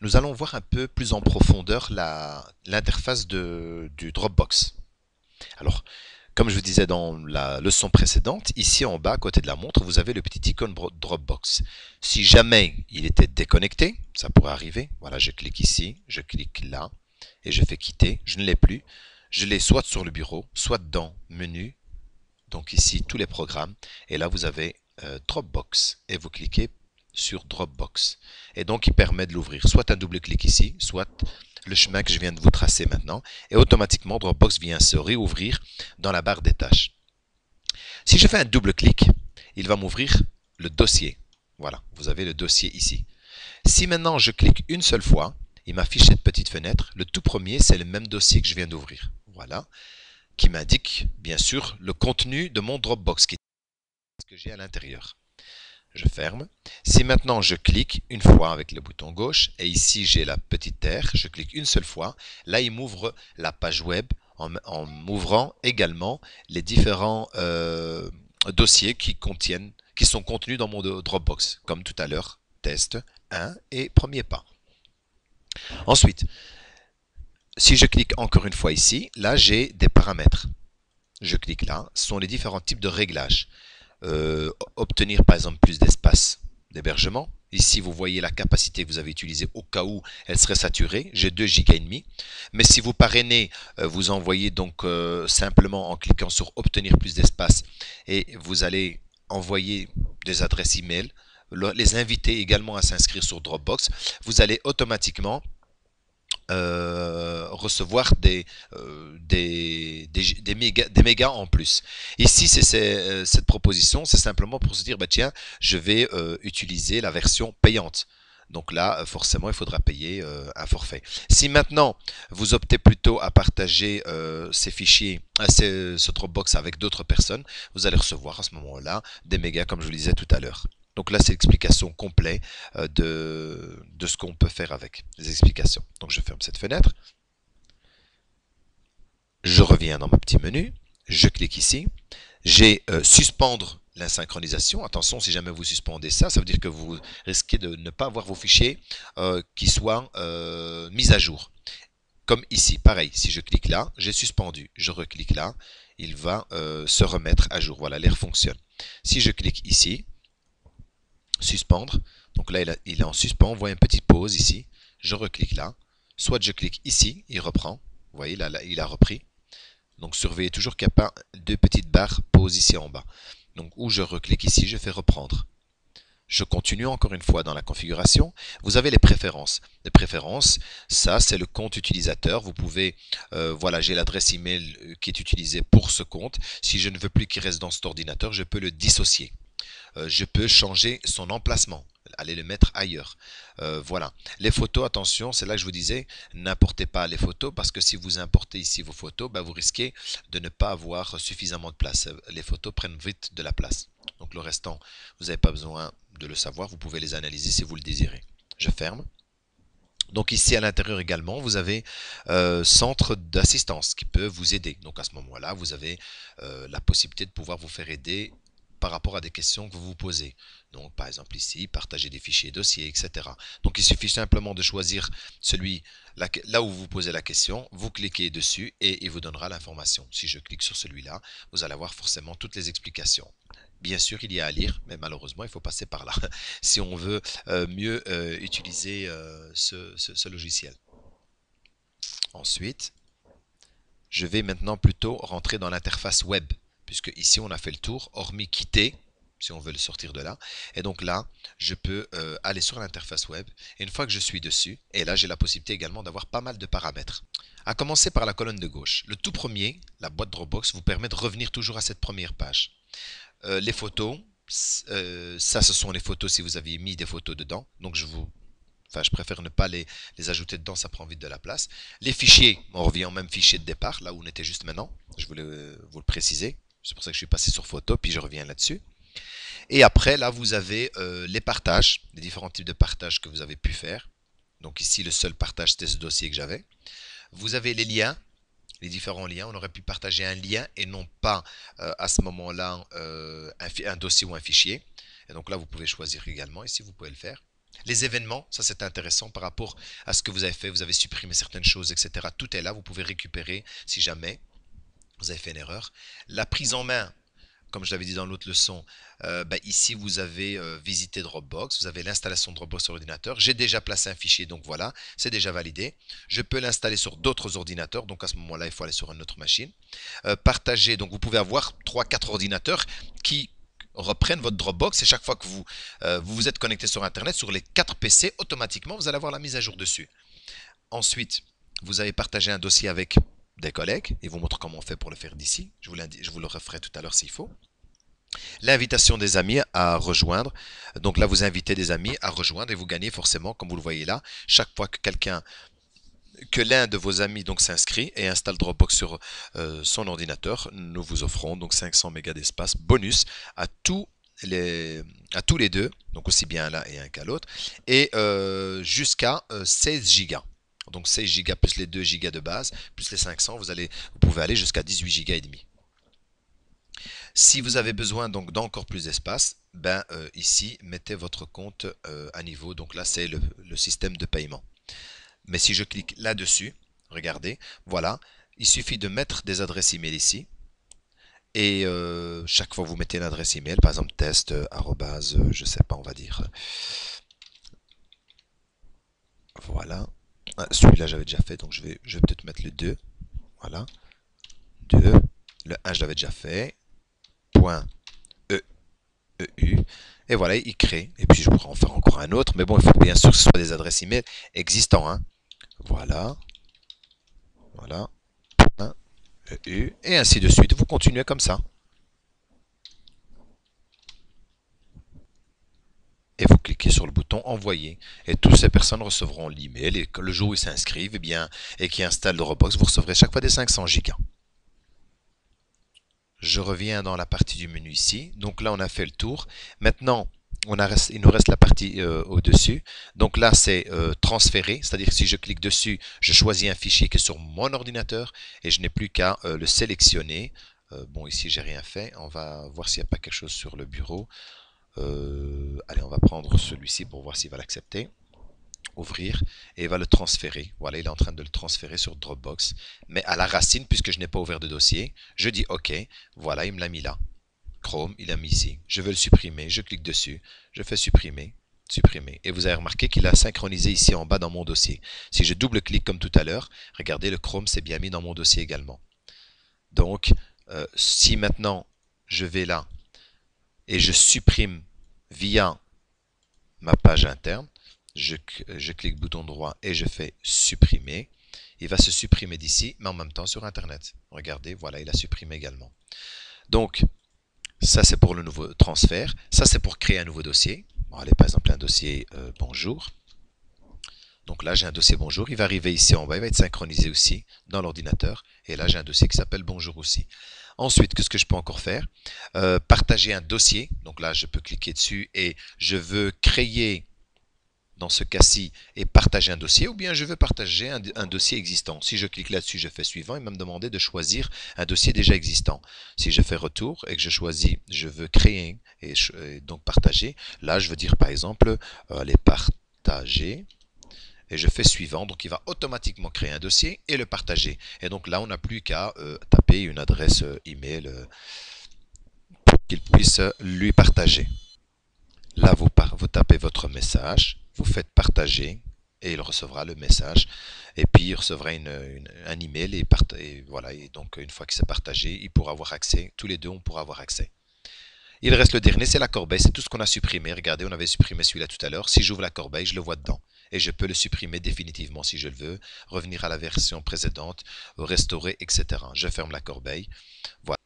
Nous allons voir un peu plus en profondeur l'interface du Dropbox. Alors, comme je vous disais dans la leçon précédente, ici en bas, à côté de la montre, vous avez le petit icône Dropbox. Si jamais il était déconnecté, ça pourrait arriver. Voilà, je clique ici, je clique là, et je fais quitter. Je ne l'ai plus. Je l'ai soit sur le bureau, soit dans Menu. Donc ici, tous les programmes. Et là, vous avez Dropbox. Et vous cliquez sur Dropbox. Et donc, il permet de l'ouvrir. Soit un double clic ici, soit le chemin que je viens de vous tracer maintenant. Et automatiquement, Dropbox vient se réouvrir dans la barre des tâches. Si je fais un double clic, il va m'ouvrir le dossier. Voilà, vous avez le dossier ici. Si maintenant je clique une seule fois, il m'affiche cette petite fenêtre. Le tout premier, c'est le même dossier que je viens d'ouvrir. Voilà, qui m'indique bien sûr le contenu de mon Dropbox que j'ai à l'intérieur. Je ferme. Si maintenant je clique une fois avec le bouton gauche, et ici j'ai la petite terre, je clique une seule fois, là il m'ouvre la page web en m'ouvrant également les différents dossiers qui sont contenus dans mon Dropbox, comme tout à l'heure, test 1 et premier pas. Ensuite, si je clique encore une fois ici, là j'ai des paramètres. Je clique là, ce sont les différents types de réglages. Obtenir par exemple plus d'espace d'hébergement. Ici, vous voyez la capacité que vous avez utilisée au cas où elle serait saturée. J'ai 2 giga et demi. Mais si vous parrainez, vous envoyez donc simplement en cliquant sur obtenir plus d'espace et vous allez envoyer des adresses email, les inviter également à s'inscrire sur Dropbox. Vous allez automatiquement recevoir des mégas en plus. Ici, cette proposition, c'est simplement pour se dire, bah tiens, je vais utiliser la version payante. Donc là, forcément, il faudra payer un forfait. Si maintenant, vous optez plutôt à partager ces fichiers, ce Dropbox avec d'autres personnes, vous allez recevoir à ce moment-là des mégas, comme je vous le disais tout à l'heure. Donc là, c'est l'explication complète de ce qu'on peut faire avec les explications. Donc je ferme cette fenêtre. Je reviens dans mon petit menu. Je clique ici. J'ai suspendre la synchronisation. Attention, si jamais vous suspendez ça, ça veut dire que vous risquez de ne pas avoir vos fichiers qui soient mis à jour. Comme ici, pareil, si je clique là, j'ai suspendu. Je reclique là, il va se remettre à jour. Voilà, l'air fonctionne. Si je clique ici, suspendre. Donc là, il est en suspens. On voit une petite pause ici. Je reclique là. Soit je clique ici, il reprend. Vous voyez, là, il a repris. Donc surveillez toujours qu'il n'y a pas deux petites barres pause ici en bas. Donc où je reclique ici, je fais reprendre. Je continue encore une fois dans la configuration. Vous avez les préférences. Les préférences, ça c'est le compte utilisateur. Vous pouvez, voilà, j'ai l'adresse email qui est utilisée pour ce compte. Si je ne veux plus qu'il reste dans cet ordinateur, je peux le dissocier. Je peux changer son emplacement, aller le mettre ailleurs. Voilà. Les photos, attention, c'est là que je vous disais, n'importez pas les photos parce que si vous importez ici vos photos, bah, vous risquez de ne pas avoir suffisamment de place. Les photos prennent vite de la place. Donc le restant, vous n'avez pas besoin de le savoir, vous pouvez les analyser si vous le désirez. Je ferme. Donc ici à l'intérieur également, vous avez centre d'assistance qui peut vous aider. Donc à ce moment-là, vous avez la possibilité de pouvoir vous faire aider par rapport à des questions que vous vous posez. Donc par exemple ici, partager des fichiers dossiers, etc. Donc il suffit simplement de choisir celui là où vous posez la question, vous cliquez dessus et il vous donnera l'information. Si je clique sur celui-là, vous allez avoir forcément toutes les explications. Bien sûr, il y a à lire, mais malheureusement, il faut passer par là si on veut mieux utiliser ce logiciel. Ensuite, je vais maintenant plutôt rentrer dans l'interface web, puisque ici on a fait le tour, hormis quitter, si on veut le sortir de là. Et donc là, je peux aller sur l'interface web. Et une fois que je suis dessus, et là j'ai la possibilité également d'avoir pas mal de paramètres. À commencer par la colonne de gauche. Le tout premier, la boîte Dropbox, vous permet de revenir toujours à cette première page. Les photos, ça ce sont les photos si vous aviez mis des photos dedans. Donc je préfère ne pas les ajouter dedans, ça prend vite de la place. Les fichiers, on revient au même fichier de départ, là où on était juste maintenant. Je voulais vous le préciser. C'est pour ça que je suis passé sur photo, puis je reviens là-dessus. Et après, là, vous avez les partages, les différents types de partages que vous avez pu faire. Donc ici, le seul partage, c'était ce dossier que j'avais. Vous avez les liens, les différents liens. On aurait pu partager un lien et non pas à ce moment-là un dossier ou un fichier. Et donc là, vous pouvez choisir également. Ici, vous pouvez le faire. Les événements, ça c'est intéressant par rapport à ce que vous avez fait, vous avez supprimé certaines choses, etc. Tout est là, vous pouvez récupérer si jamais vous avez fait une erreur. La prise en main, comme je l'avais dit dans l'autre leçon, ici vous avez visité Dropbox, vous avez l'installation de Dropbox sur l'ordinateur. J'ai déjà placé un fichier, donc voilà, c'est déjà validé. Je peux l'installer sur d'autres ordinateurs, donc à ce moment-là, il faut aller sur une autre machine. Partager, donc vous pouvez avoir 3-4 ordinateurs qui reprennent votre Dropbox et chaque fois que vous êtes connecté sur Internet, sur les 4 PC, automatiquement, vous allez avoir la mise à jour dessus. Ensuite, vous avez partagé un dossier avec des collègues. Ils vous montrent comment on fait pour le faire d'ici. Je vous le referai tout à l'heure s'il faut. L'invitation des amis à rejoindre. Donc là, vous invitez des amis à rejoindre et vous gagnez forcément, comme vous le voyez là, chaque fois que l'un de vos amis donc s'inscrit et installe Dropbox sur son ordinateur, nous vous offrons donc 500 mégas d'espace bonus à à tous les deux, donc aussi bien l'un et un qu'à l'autre, et jusqu'à 16 gigas. Donc 16 gigas plus les 2 gigas de base, plus les 500, vous pouvez aller jusqu'à 18 gigas et demi. Si vous avez besoin donc d'encore plus d'espace, ici mettez votre compte à niveau. Donc là c'est le système de paiement. Mais si je clique là-dessus, regardez, voilà, il suffit de mettre des adresses email ici. Et chaque fois que vous mettez une adresse email, par exemple test, je sais pas, on va dire. Voilà. Ah, celui-là j'avais déjà fait, donc je vais peut-être mettre le 2. Voilà. 2. Le 1 je l'avais déjà fait. Point EU. Et voilà, il crée. Et puis je pourrais en faire encore un autre. Mais bon, il faut bien sûr que ce soit des adresses email existantes. Hein. Voilà. Voilà. Point EU. Et ainsi de suite. Vous continuez comme ça. Et vous cliquez sur le bouton envoyer. Et toutes ces personnes recevront l'email. Et le jour où ils s'inscrivent, et qui installent le Dropbox, vous recevrez chaque fois des 500 gigas. Je reviens dans la partie du menu ici. Donc là, on a fait le tour. Maintenant, il nous reste la partie au-dessus. Donc là, c'est transférer. C'est-à-dire que si je clique dessus, je choisis un fichier qui est sur mon ordinateur et je n'ai plus qu'à le sélectionner. Bon, ici, j'ai rien fait. On va voir s'il n'y a pas quelque chose sur le bureau. Allez, on va prendre celui-ci pour voir s'il va l'accepter. Ouvrir et il va le transférer. Voilà, il est en train de le transférer sur Dropbox. Mais à la racine, puisque je n'ai pas ouvert de dossier, je dis OK. Voilà, il me l'a mis là. Chrome, il a mis ici. Je veux le supprimer. Je clique dessus. Je fais supprimer. Supprimer. Et vous avez remarqué qu'il a synchronisé ici en bas dans mon dossier. Si je double-clique comme tout à l'heure, regardez, le Chrome s'est bien mis dans mon dossier également. Donc, si maintenant je vais là et je supprime via ma page interne, je clique bouton droit et je fais supprimer. Il va se supprimer d'ici, mais en même temps sur Internet. Regardez, voilà, il a supprimé également. Donc, ça c'est pour le nouveau transfert. Ça c'est pour créer un nouveau dossier. Bon, allez, par exemple, un dossier bonjour. Donc là, j'ai un dossier bonjour. Il va arriver ici en bas. Il va être synchronisé aussi dans l'ordinateur. Et là, j'ai un dossier qui s'appelle bonjour aussi. Ensuite, qu'est-ce que je peux encore faire? Partager un dossier. Donc là, je peux cliquer dessus et je veux créer dans ce cas-ci et partager un dossier, ou bien je veux partager un dossier existant. Si je clique là-dessus, je fais suivant, il va me demander de choisir un dossier déjà existant. Si je fais retour et que je choisis, je veux créer et donc partager, là je veux dire par exemple, les partager, et je fais suivant, donc il va automatiquement créer un dossier et le partager. Et donc là, on n'a plus qu'à taper une adresse email pour qu'il puisse lui partager. Là, vous tapez votre message, vous faites partager et il recevra le message. Et puis, il recevra un email et voilà. Et donc, une fois que c'est partagé, il pourra avoir accès. Tous les deux, on pourra avoir accès. Il reste le dernier, c'est la corbeille. C'est tout ce qu'on a supprimé. Regardez, on avait supprimé celui-là tout à l'heure. Si j'ouvre la corbeille, je le vois dedans. Et je peux le supprimer définitivement si je le veux. Revenir à la version précédente, restaurer, etc. Je ferme la corbeille. Voilà.